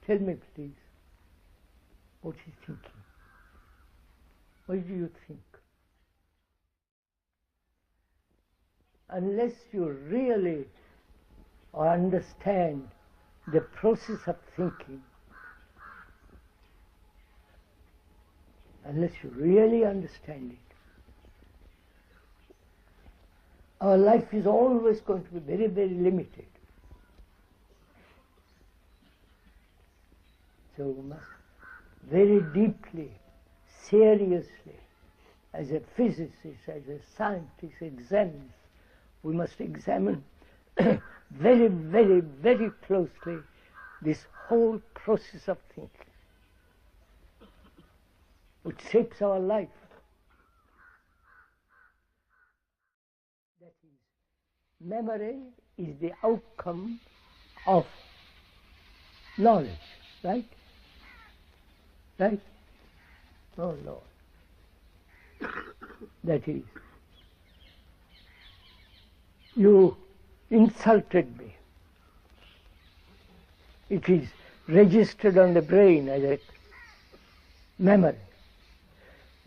Tell me please, what is thinking? What do you think? Unless you really understand the process of thinking, unless you really understand it, our life is always going to be very, very limited. So we must very deeply, seriously, as a physicist, as a scientist examines, we must examine very, very, very closely this whole process of thinking, which shapes our life. That is, memory is the outcome of knowledge, right? Right? Oh Lord. That is, you insulted me. It is registered on the brain as a memory.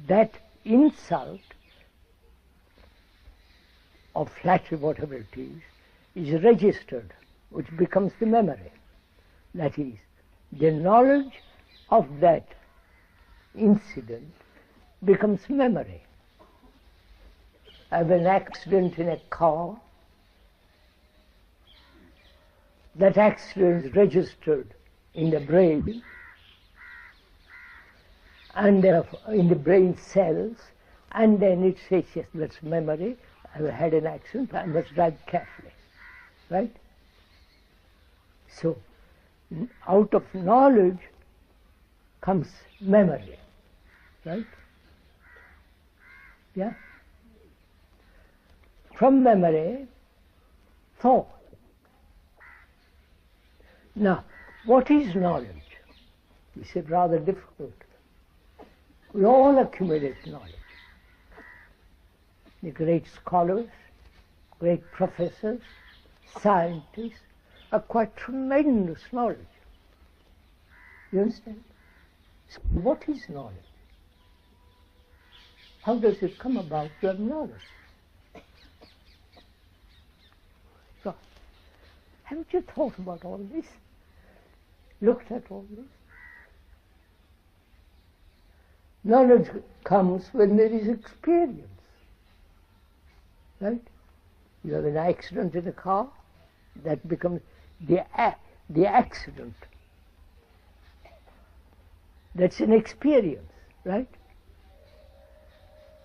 That insult, or flattery, whatever it is registered, which becomes the memory. That is, the knowledge of that incident becomes memory. I have an accident in a car. That accident is registered in the brain, and in the brain cells, and then it says, yes, that's memory. I had an accident, I must drive carefully. Right? So, out of knowledge comes memory. Right? Yeah? From memory, thought. Now, what is knowledge? This is rather difficult. We all accumulate knowledge. The great scholars, great professors, scientists acquire tremendous knowledge. You understand? So what is knowledge? How does it come about to have knowledge? So, haven't you thought about all this? Looked at all this? Knowledge comes when there is experience. Right? You have an accident in a car, that becomes the accident. That's an experience, right?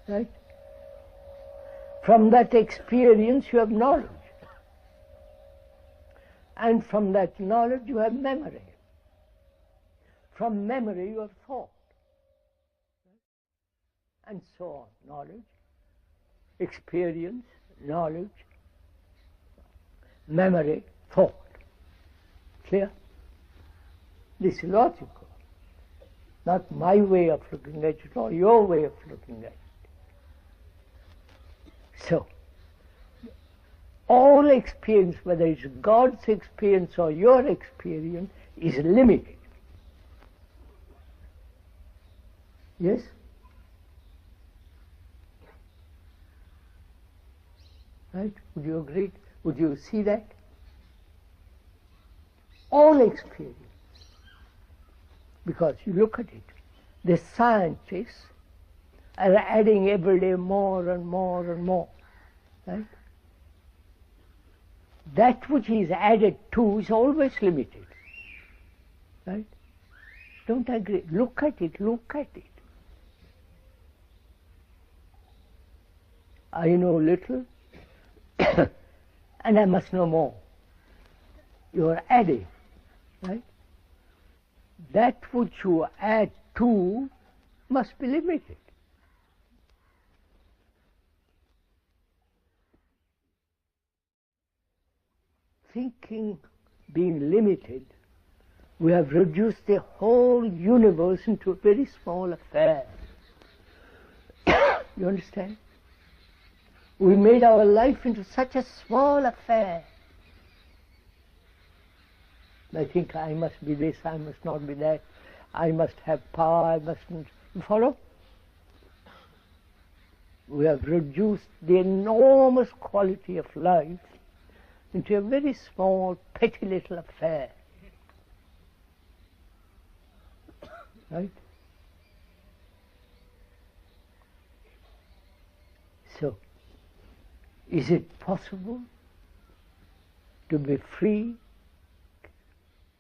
Right? From that experience you have knowledge. And from that knowledge you have memory. From memory you have thought. And so on. Knowledge, experience, knowledge, memory, thought. Clear? This is logical. Not my way of looking at it or your way of looking at it. So, all experience, whether it's God's experience or your experience, is limited. Yes? Right? Would you agree? Would you see that? All experience. Because you look at it, the scientists are adding every day more and more and more. Right? That which is added to is always limited. Right? Don't agree. Look at it, look at it. I know little, and I must know more. You are adding, right? That which you add to must be limited. Thinking being limited, we have reduced the whole universe into a very small affair. You understand? We made our life into such a small affair. I think I must be this, I must not be that, I must have power, I mustn't. You follow? We have reduced the enormous quality of life into a very small, petty little affair. Right? So, is it possible to be free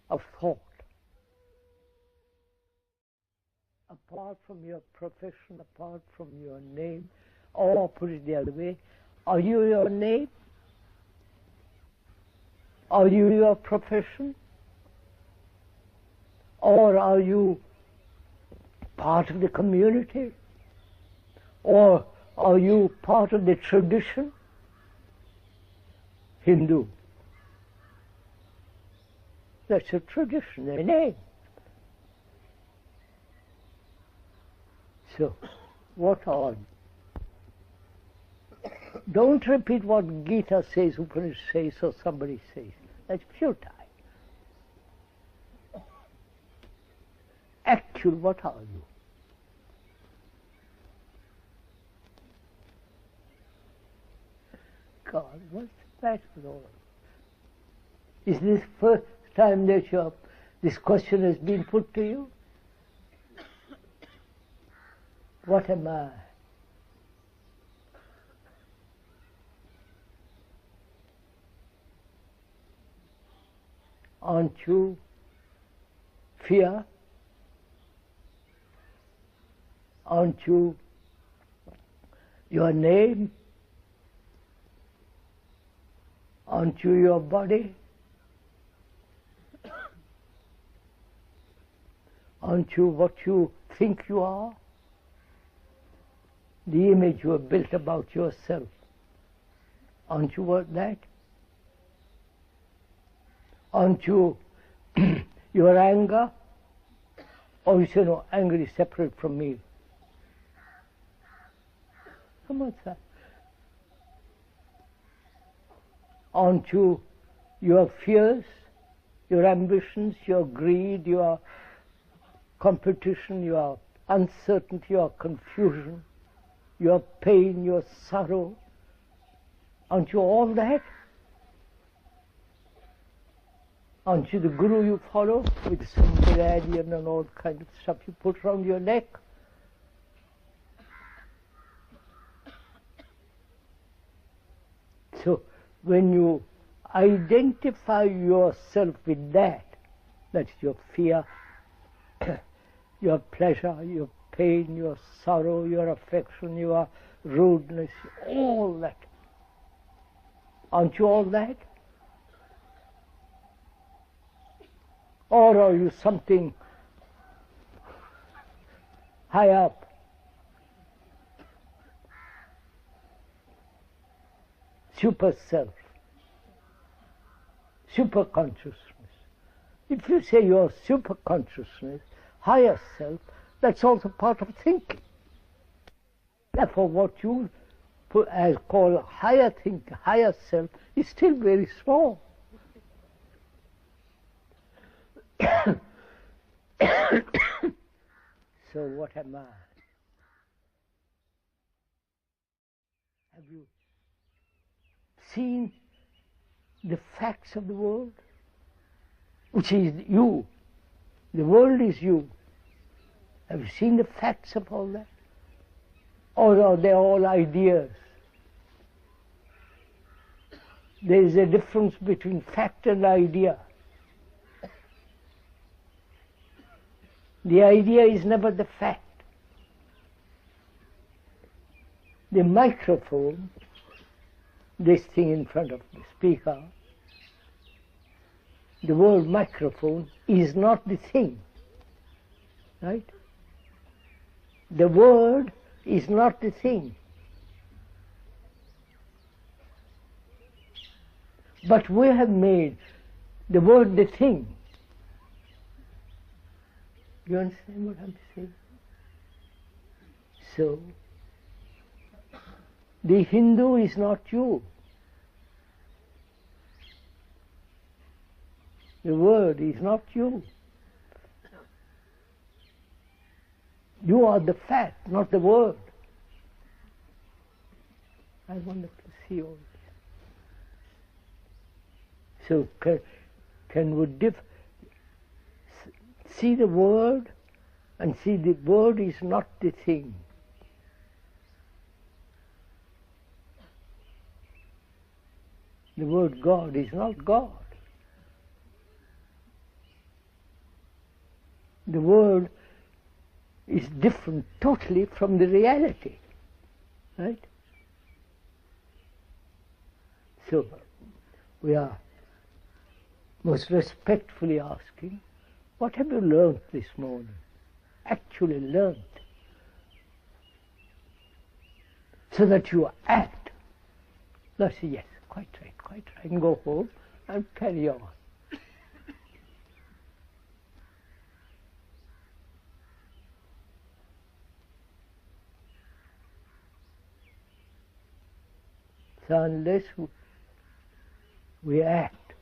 of thought? Apart from your profession, apart from your name, or put it the other way, are you your name? Are you your profession? Or are you part of the community? Or are you part of the tradition? Hindu. That's a tradition, a name. So, what are you? Don't repeat what Gita says, Upanishad says, or somebody says. That's futile. Actual, what are you? God, what's that with all? Is this first time that this question has been put to you? What am I? Aren't you fear? Aren't you your name? Aren't you your body? Aren't you what you think you are? The image you have built about yourself. Aren't you what that? Aren't you your anger? Or you say, no, anger is separate from me. Come on, sir. Aren't you your fears, your ambitions, your greed, your competition, your uncertainty, your confusion, your pain, your sorrow? Aren't you all that? Aren't you the guru you follow with some medallion and all kind of stuff you put around your neck? So when you identify yourself with that, that's your fear, your pleasure, your pain, your sorrow, your affection, your rudeness, all that. Aren't you all that? Or are you something high up? Super self, super consciousness. If you say you're super consciousness, higher self, that's also part of thinking. Therefore, what you as call higher thinking, higher self, is still very small. So what am I? Have you seen the facts of the world? Which is you. The world is you. Have you seen the facts of all that? Or are they all ideas? There is a difference between fact and idea. The idea is never the fact. The microphone, this thing in front of the speaker, the word microphone is not the thing, right? The word is not the thing. But we have made the word the thing. You understand what I'm saying? So, the Hindu is not you. The word is not you. You are the fact, not the word. I want to see all this. So can we see the word and see the word is not the thing. The word God is not God. The word is different totally from the reality, right? So we are most respectfully asking, what have you learned this morning? Actually learned. So that you act. Let's say, yes, quite right, and go home and carry on. So unless we act,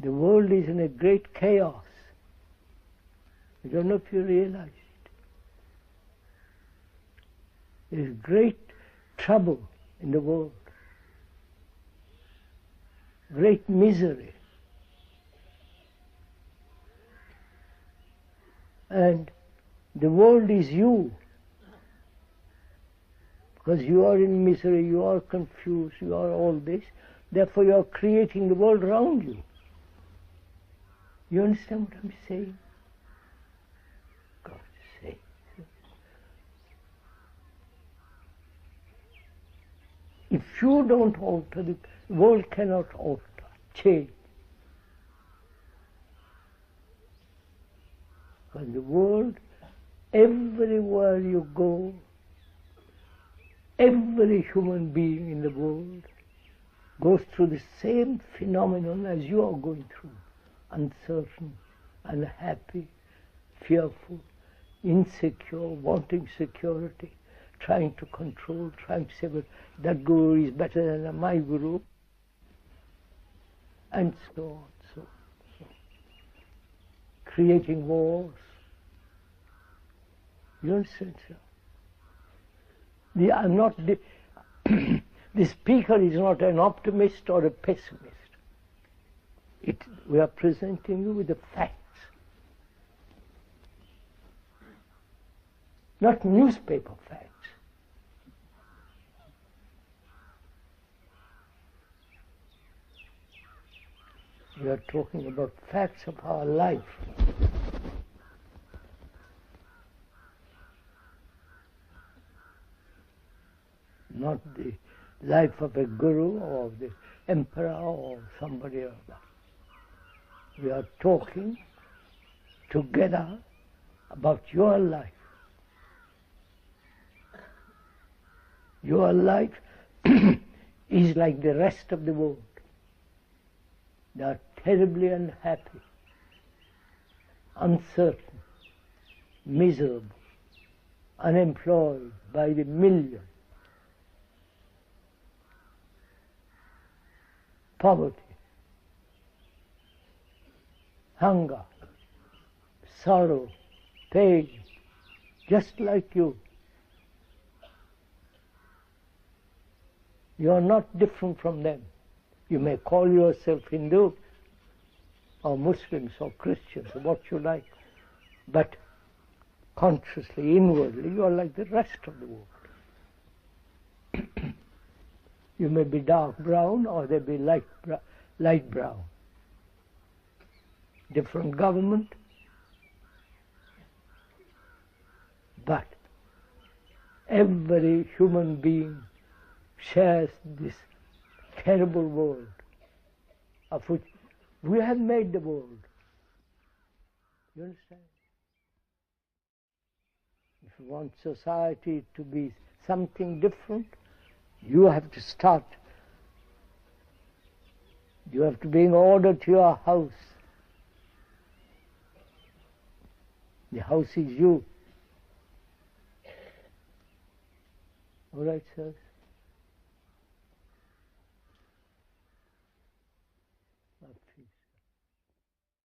the world is in a great chaos. I don't know if you realize it. There is great trouble in the world, great misery. And the world is you. Because you are in misery, you are confused, you are all this. Therefore you are creating the world around you. You understand what I'm saying? God's sake. If you don't alter, the world cannot alter, change. Because the world, everywhere you go, every human being in the world goes through the same phenomenon as you are going through. Uncertain, unhappy, fearful, insecure, wanting security, trying to control, trying to say, well, that guru is better than my guru, and so on, so on. Creating wars. You understand, sir? The speaker is not an optimist or a pessimist. We are presenting you with the facts, not newspaper facts. We are talking about facts of our life. Not the life of a guru or the emperor or somebody else. We are talking together about your life. Your life is like the rest of the world. They are terribly unhappy, uncertain, miserable, unemployed by the million. Poverty, hunger, sorrow, pain, just like you. You are not different from them. You may call yourself Hindu or Muslims or Christians or what you like, but consciously, inwardly, you are like the rest of the world. You may be dark brown or they be light brown. Different government, but every human being shares this terrible world of which we have made the world. You understand? If you want society to be something different, you have to start. You have to bring order to your house. The house is you. All right, sirs?